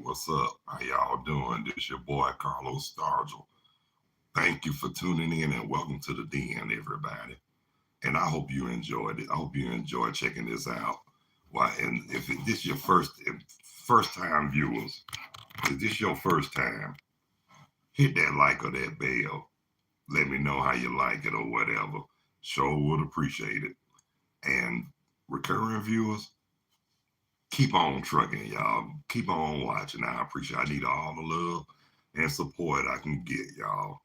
what's up? How y'all doing? This your boy Carlos Stargell. Thank you for tuning in and welcome to the Den, everybody. And I hope you enjoyed it. I hope you enjoyed checking this out. Why? And this your first time viewers, if this your first time, hit that like or that bell. Let me know how you like it or whatever. Sure would appreciate it. And recurring viewers, keep on trucking, y'all. Keep on watching. I need all the love and support I can get, y'all.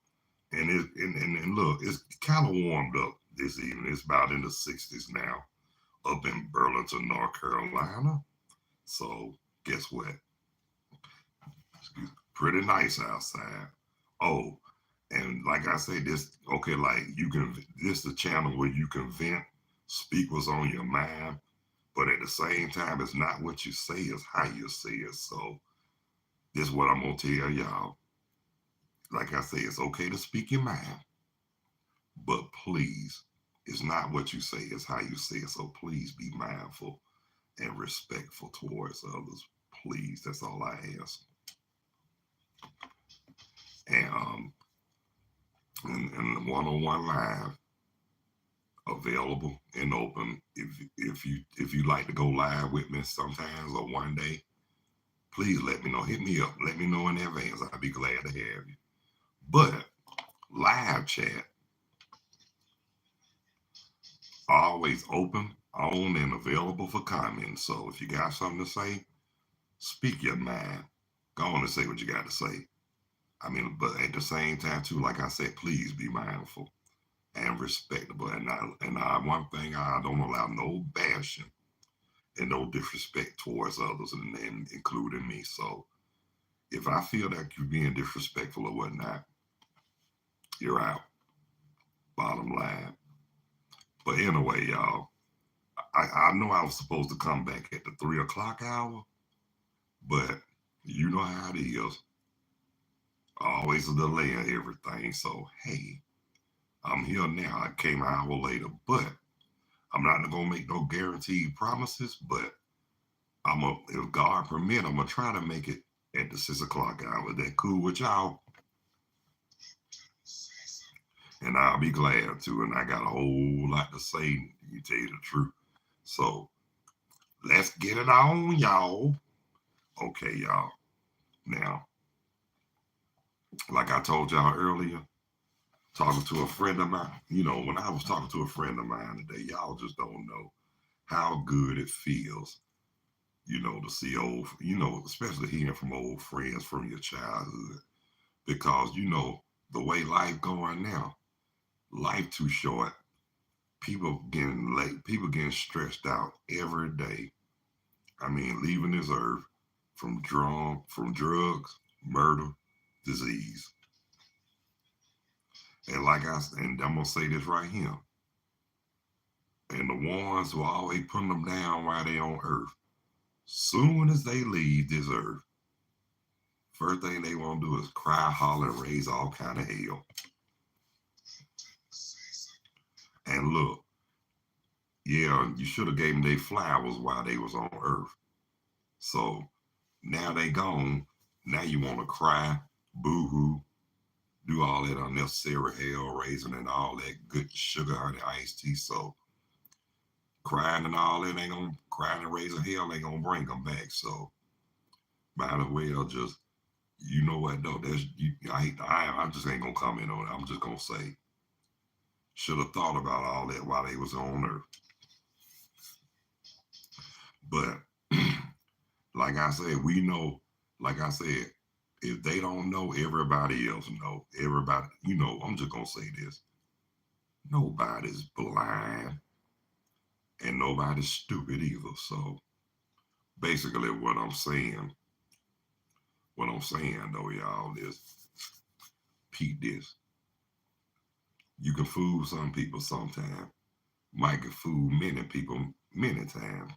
And look, it's kind of warmed up this evening. It's about in the 60s now up in Burlington, North Carolina. So guess what? Pretty nice outside. Oh, and like I say, this okay, like you can this the channel where you can vent, speak what's on your mind, but at the same time, it's not what you say, it's how you say it. So this is what I'm gonna tell y'all. Like I say, it's okay to speak your mind, but please, it's not what you say, it's how you say it. So please be mindful and respectful towards others. Please, that's all I ask. And and one-on-one live available and open. If you like to go live with me sometimes or one day, please let me know. Hit me up. Let me know in advance. I'd be glad to have you. But live chat always open, on, and available for comments. So if you got something to say, speak your mind. Go on and say what you got to say. I mean, but at the same time, too, like I said, please be mindful and respectable. And one thing, I don't allow no bashing and no disrespect towards others, and including me. So if I feel that you're being disrespectful or whatnot, you're out. Bottom line. But anyway, y'all, I know I was supposed to come back at the 3 o'clock hour, but you know how it is. Always a delay in everything. So hey, I'm here now. I came an hour later, but I'm not gonna make no guaranteed promises. But if God permit, I'm gonna try to make it at the 6 o'clock hour. That cool with y'all? And I'll be glad to. And I got a whole lot to say, to tell you the truth. So let's get it on, y'all. Okay, y'all. Now, like I told y'all earlier, talking to a friend of mine, when I was talking to a friend of mine today, y'all just don't know how good it feels, to see especially hearing from old friends from your childhood. Because, the way life going now, life too short. People getting late, people getting stressed out every day. I mean, leaving this earth from drugs, murder, disease. And I'm gonna say this right here. And the ones who are always putting them down while they on earth, soon as they leave this earth, first thing they want to do is cry, holler, and raise all kind of hell. And look, yeah, you should have gave them their flowers while they was on earth. So now they gone. Now you want to cry, boo-hoo, do all that unnecessary hell raising and all that good sugar honey iced tea. So crying and all that ain't gonna crying and raising hell ain't gonna bring them back. So might as well just what though. I just ain't gonna comment on it. I'm just gonna say should have thought about all that while they was on earth. But like I said, we know, like I said, if they don't know, everybody else know. Everybody, I'm just gonna say this. Nobody's blind and nobody's stupid either. So basically what I'm saying though, y'all, is peep this. You can fool some people sometime. Might can fool many people many times.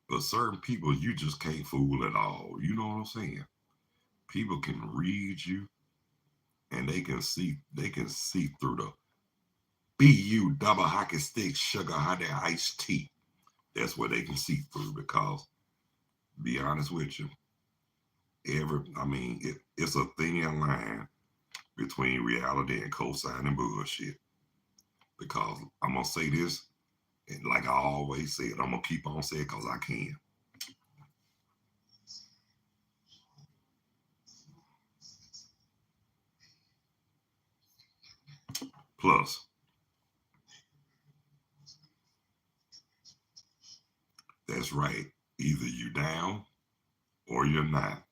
But certain people you just can't fool at all. You know what I'm saying? People can read you and they can see through the BU double hockey stick sugar honey iced tea. That's what they can see through because be honest with you, It's a thin line between reality and cosigning bullshit. Because I'm gonna say this, and like I always said, I'm gonna keep on saying because I can. Plus, that's right. Either you down or you're not.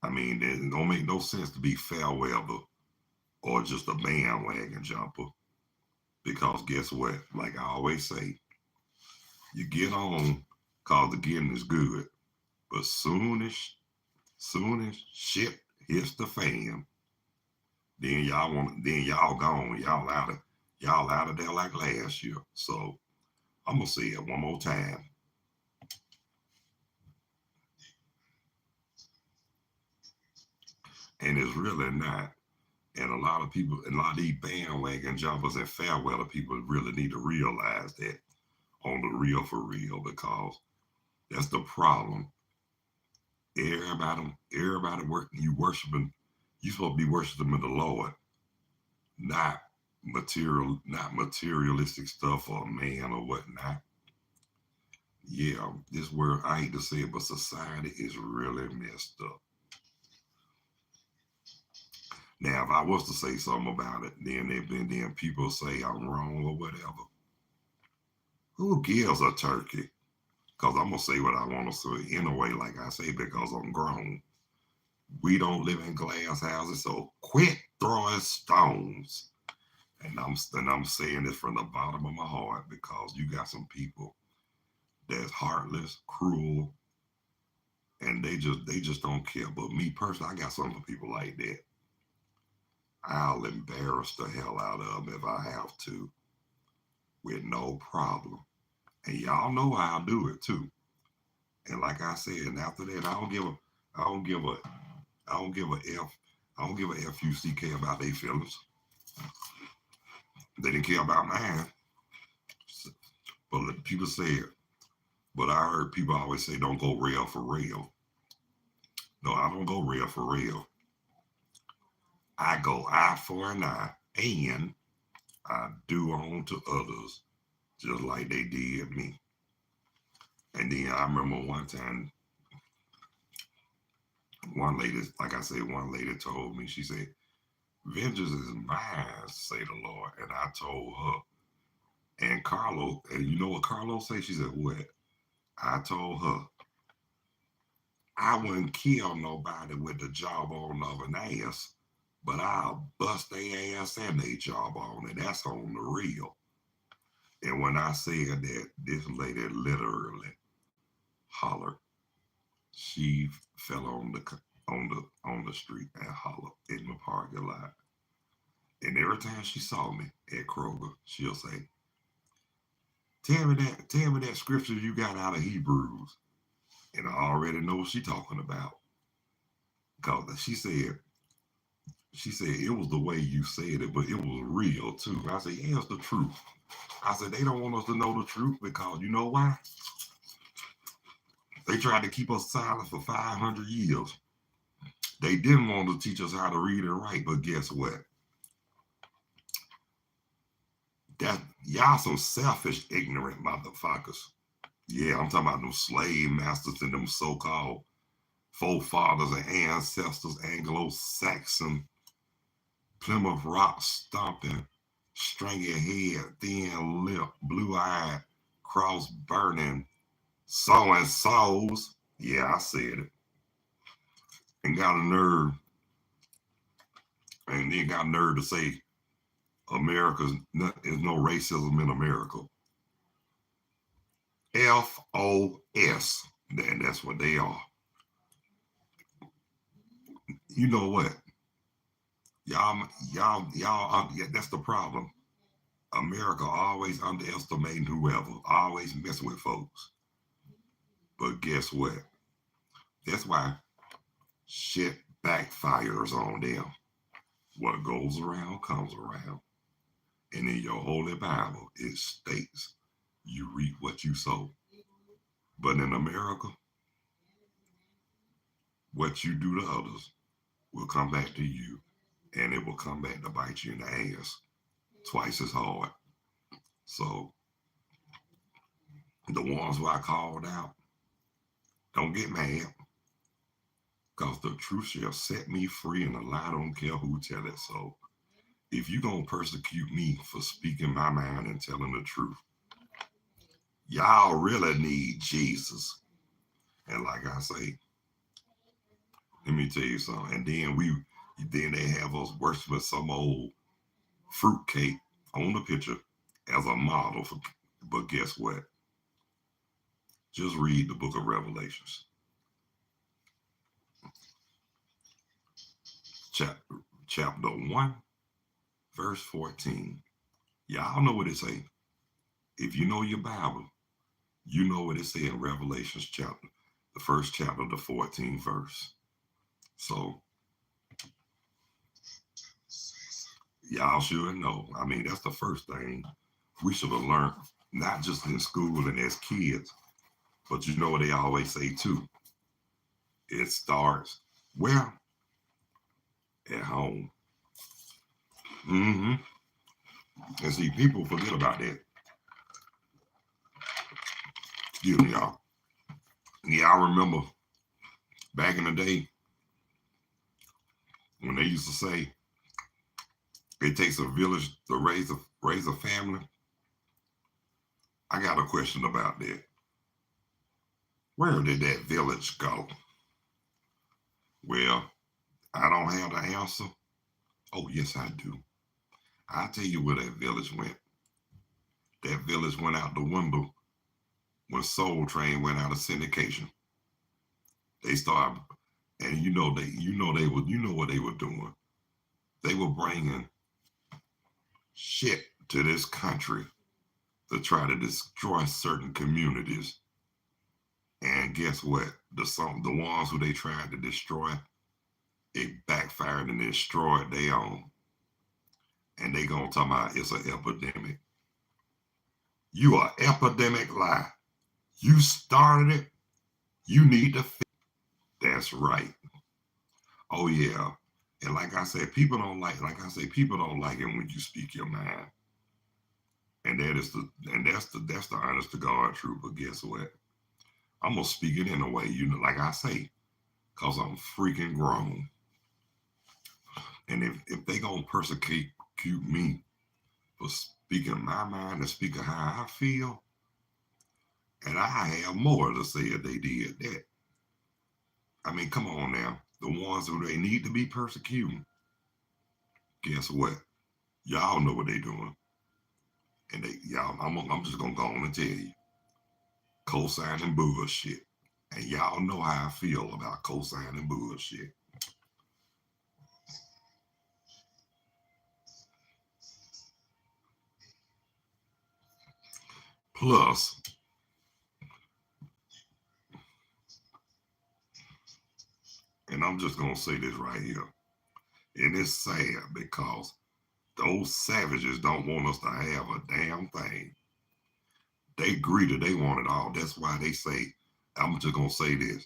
It don't make no sense to be fair weather or just a bandwagon jumper. Because guess what? Like I always say, you get on cause the getting is good. But soon as shit hits the fan, then y'all gone. Y'all out of there like last year. So I'm gonna say it one more time. And it's really not. And a lot of these bandwagon jumpers and fair weather people really need to realize that on the real for real, because that's the problem. Everybody worshiping. You supposed to be worshiping the Lord, not not materialistic stuff or man or whatnot. Yeah, this world, I hate to say it, but society is really messed up. Now, if I was to say something about it, then people say I'm wrong or whatever. Who gives a turkey? Because I'm gonna say what I want to say in a way, like I say, because I'm grown. We don't live in glass houses, so quit throwing stones. And I'm saying this from the bottom of my heart because you got some people that's heartless, cruel, and they just don't care. But me personally, I got some people like that. I'll embarrass the hell out of them if I have to, with no problem. And y'all know I'll do it too. And like I said, and after that, I don't give a, I don't give a f, I don't give a fuck about their feelings. They didn't care about mine. But people say it. But I heard people always say, "Don't go real for real." No, I don't go real for real. I go eye for an eye, and I do unto others just like they did me. And then I remember one time, one lady told me, she said, "Vengeance is mine," say the Lord. And I told her, and Carlos, and you know what Carlos said? She said, "What?" I told her, "I wouldn't kill nobody with the jawbone of an ass, but I'll bust their ass and their jawbone, and that's on the real." And when I said that, this lady literally hollered. She fell on the street and hollered in the parking lot. And every time she saw me at Kroger, she'll say, tell me that scripture you got out of Hebrews." And I already know what she's talking about. Because she said it was the way you said it, but it was real too. I said, "Yeah, it's the truth." I said, "They don't want us to know the truth because you know why? They tried to keep us silent for 500 years. They didn't want to teach us how to read and write, but guess what? That y'all some selfish, ignorant motherfuckers. Yeah, I'm talking about them slave masters and them so-called forefathers and ancestors, Anglo-Saxon, Plymouth Rock stomping, stringy head, thin lip, blue-eyed, cross-burning, so and so's. Yeah, I said it. And got a nerve, and then got a nerve to say there's no racism in America. FOS. And that's what they are. You know what? Yeah, that's the problem. America always underestimating whoever, always messing with folks. But guess what? That's why shit backfires on them. What goes around comes around. And in your holy Bible, it states you reap what you sow. But in America, what you do to others will come back to you, and it will come back to bite you in the ass twice as hard. So the ones who I called out, don't get mad, because the truth shall set me free, and a lie don't care who tell it. So if you gonna persecute me for speaking my mind and telling the truth, y'all really need Jesus. And like I say, let me tell you something. And then they have us worshiping some old fruitcake on the picture as a model for. But guess what? Just read the book of Revelations, chapter chapter 1, verse 14. Y'all know what it say. If you know your Bible, you know what it say in Revelations chapter, the first chapter, the 14th verse. So y'all should know. I mean, that's the first thing we should have learned, not just in school and as kids, but you know what they always say too. It starts where? At home. Mm-hmm. And see, people forget about that. Excuse me, y'all. Yeah, I remember back in the day when they used to say it takes a village to raise a family. I got a question about that. Where did that village go? Well, I don't have the answer. Oh, yes, I do. I'll tell you where that village went. That village went out the window when Soul Train went out of syndication. They started, and you know what they were doing. They were bringing shit to this country to try to destroy certain communities. And guess what? The ones who they tried to destroy, it backfired and destroyed their own. And they gonna talk about it's an epidemic. You are epidemic lie. You started it. You need to fix. That's right. Oh yeah. And like I said, people don't like it when you speak your mind. And that's the honest to God truth. But guess what? I'm gonna speak it in a way, like I say, cause I'm freaking grown. And if they gonna persecute me for speaking my mind and speaking how I feel, and I have more to say if they did that. I mean, come on now. The ones who they need to be persecuting, guess what? Y'all know what they doing. And I'm just gonna go on and tell you. Co-signing bullshit. And y'all know how I feel about co-signing bullshit. Plus, and I'm just gonna say this right here. And it's sad because those savages don't want us to have a damn thing. They greedy, they want it all. That's why they say, I'm just gonna say this.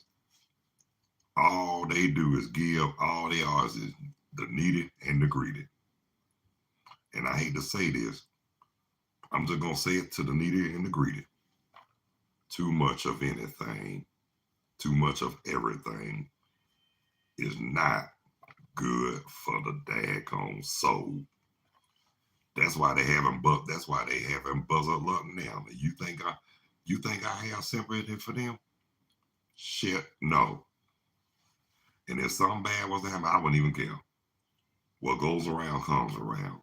All they do is give, all they are is the needy and the greedy. And I hate to say this, I'm just gonna say it to the needy and the greedy. Too much of anything, too much of everything is not good for the daggone soul. That's why they haven't buzzed up now. You think I have sympathy for them? Shit, no. And if something bad was to happen, I wouldn't even care. What goes around comes around.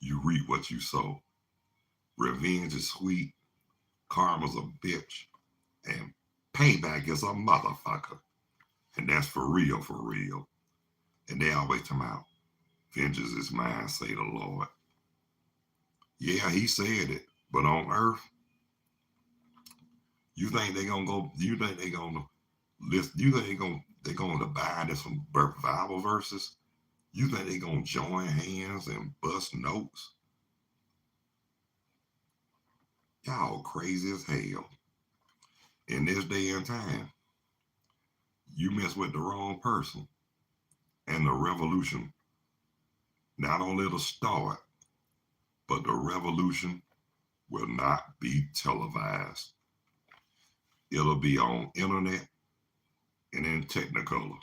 You reap what you sow. Revenge is sweet, karma's a bitch, and payback is a motherfucker. And that's for real, for real. And they always come out. Vengeance is mine, say the Lord. Yeah, he said it. But on earth, you think they gonna go, you think they gonna list, you think they gonna abide in some Bible verses? You think they gonna join hands and bust notes? Y'all crazy as hell. In this day and time, You mess with the wrong person, and the revolution not only it'll start, but the revolution will not be televised. It'll be on internet and in Technicolor.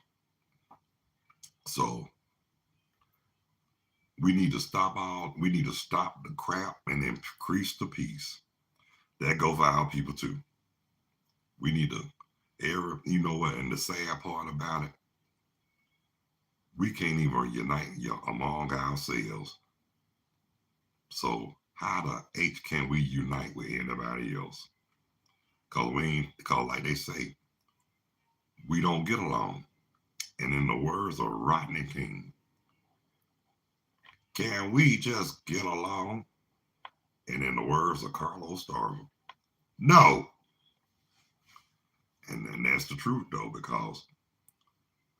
So we need to stop the crap and increase the peace. That go for our people too. We need to you know what, and the sad part about it, we can't even unite among ourselves. So how the H can we unite with anybody else? Cause like they say, we don't get along. And in the words of Rodney King, can we just get along? And in the words of Carlos Starver, no. And that's the truth though, because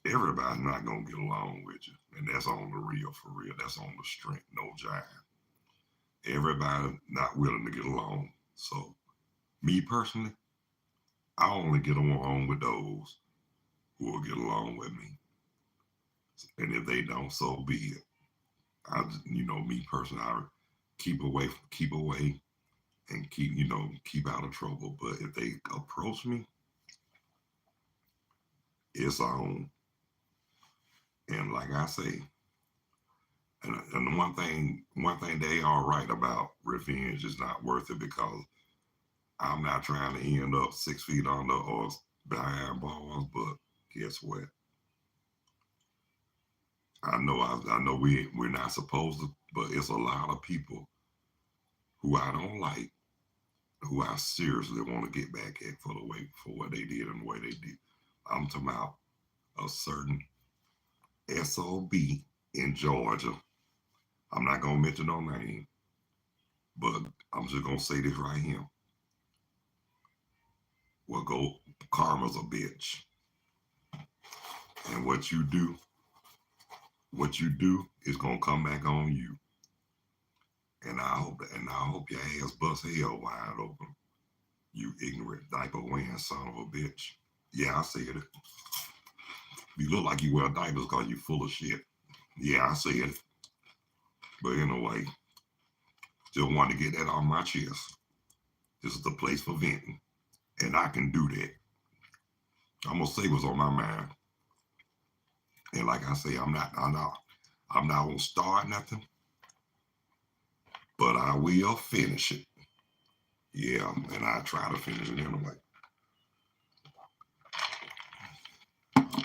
everybody's not gonna get along with you. And that's on the real for real. That's on the strength, no jive. Everybody not willing to get along. So me personally, I only get along with those who will get along with me. And if they don't, so be it. Me personally, I keep away, and keep out of trouble. But if they approach me, it's on. And like I say, and one thing they are right about, revenge is not worth it, because I'm not trying to end up 6 feet under or behind bars. But guess what? I know we're not supposed to, but it's a lot of people who I don't like, who I seriously want to get back at for what they did and the way they did. I'm talking about a certain SOB in Georgia. I'm not gonna mention no name, but I'm just gonna say this right here. Well, go, karma's a bitch, and what you do is gonna come back on you. And I hope your ass bust hell wide open. You ignorant diaper wearing son of a bitch. Yeah, I said it. You look like you wear diapers because you full of shit. Yeah, I said it. But anyway, just wanted to get that on my chest. This is the place for venting, and I can do that. I'm gonna say what's on my mind, and like I say, I'm not gonna start nothing, but I will finish it. Yeah, and I try to finish it anyway.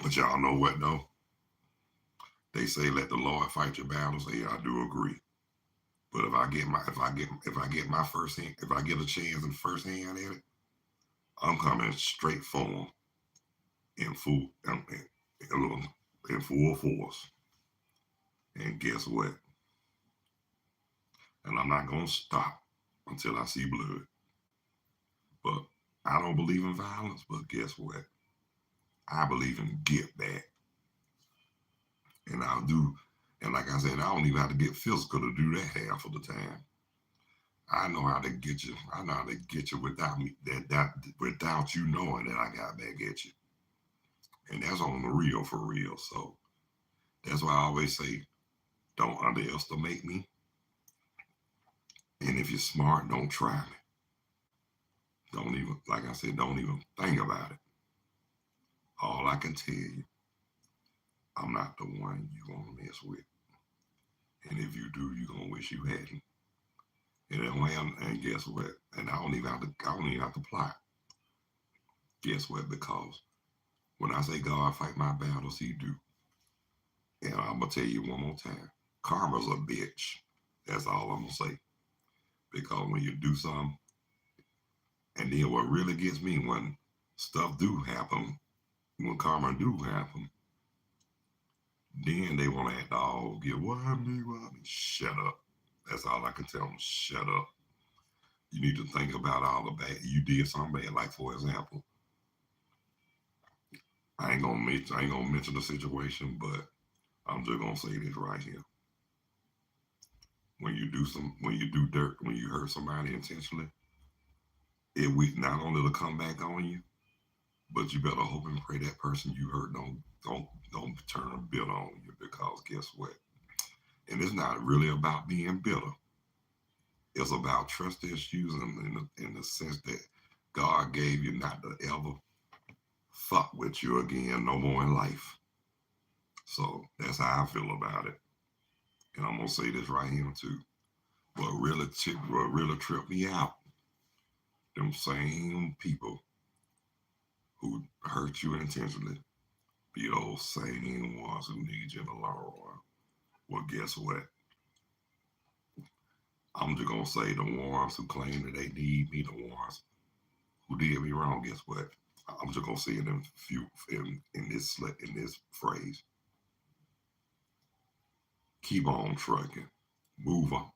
But y'all know what though? They say let the Lord fight your battles. Yeah, I do agree. But if I get my first hand, if I get a chance in first hand at it, I'm coming straight for them in in full force. And guess what? And I'm not gonna stop until I see blood. But I don't believe in violence. But guess what? I believe in get back, and I'll do. And like I said, I don't even have to get physical to do that half of the time. I know how to get you. I know how to get you without me without you knowing that I got back at you. And that's on the real for real. So that's why I always say, don't underestimate me. And if you're smart, don't try me. Don't even, like I said, don't even think about it. All I can tell you, I'm not the one you gonna mess with. And if you do, you're gonna wish you hadn't. And guess what? And I don't even have to plot. Guess what? Because when I say God fight my battles, he do. And I'm gonna tell you one more time. Karma's a bitch. That's all I'm gonna say. Because when you do something, and then what really gets me when stuff do happen, when karma do happen, then they want to act all get why me, why me? Shut up. That's all I can tell them. Shut up. You need to think about all the bad you did something bad. Like for example, I ain't gonna mention the situation, but I'm just gonna say this right here. When you do dirt, when you hurt somebody intentionally, it we not only to come back on you, But you better hope and pray that person you hurt don't turn bitter on you, because guess what? And it's not really about being bitter. It's about trust issues, in the sense that God gave you not to ever fuck with you again no more in life. So that's how I feel about it. And I'm gonna say this right here too. What really tripped me out, them same people who hurt you intentionally be those same ones who need you in the long run. Well, guess what? I'm just gonna say the ones who claim that they need me, the ones who did me wrong. Guess what? I'm just gonna say it in this phrase: keep on trucking, move on,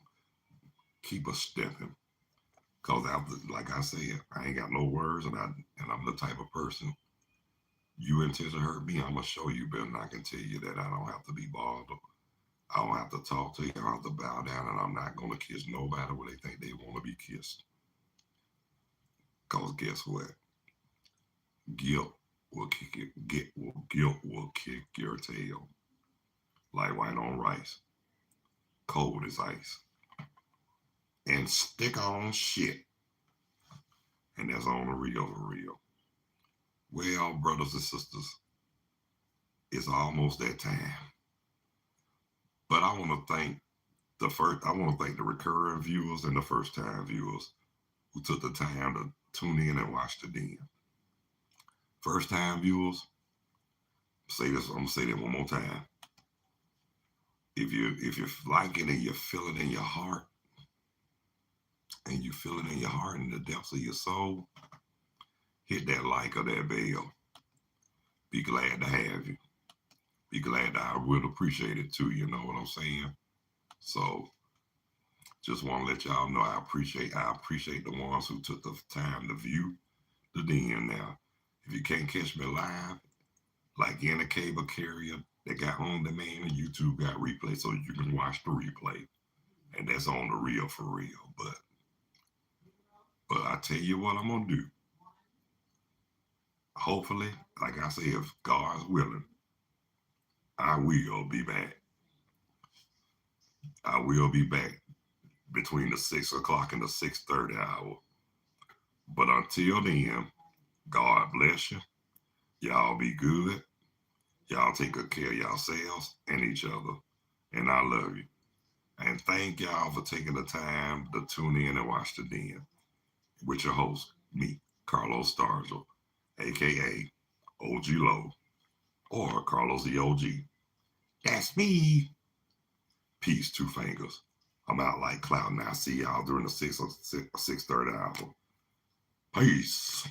keep a stepping. Cause after, like I said, I ain't got no words, and I'm the type of person, you intend to hurt me, I'm gonna show you better than I can tell you that I don't have to be bothered. I don't have to talk to you. I don't have to bow down, and I'm not gonna kiss nobody where they think they want to be kissed. Cause guess what? Guilt will kick it. Guilt will kick your tail like white on rice, cold as ice, and stick on shit. And that's on the real, for real. Well, brothers and sisters, it's almost that time. But I want to thank I want to thank the recurring viewers and the first time viewers who took the time to tune in and watch the den. First time viewers, I'm gonna say that one more time. If you like it and you feel it in your heart, and you feel it in your heart and the depths of your soul, hit that like or that bell. Be glad to have you. Be glad that I will appreciate it too. You know what I'm saying? So just want to let y'all know I appreciate the ones who took the time to view the den. Now, if you can't catch me live, like in a cable carrier that got on demand, and YouTube got replay, so you can watch the replay, and that's on the real, for real. But I tell you what I'm gonna do. Hopefully, like I say, if God's willing, I will be back. I will be back between the 6 o'clock and the 6:30 hour. But until then, God bless you. Y'all be good. Y'all take good care of yourselves and each other. And I love you. And thank y'all for taking the time to tune in and watch the den with your host, me, Carlos Stargell, aka OG Low, or Carlos the OG. That's me. Peace, two fingers. I'm out like cloud now. See y'all during the 6 or 6:30 hour. Peace.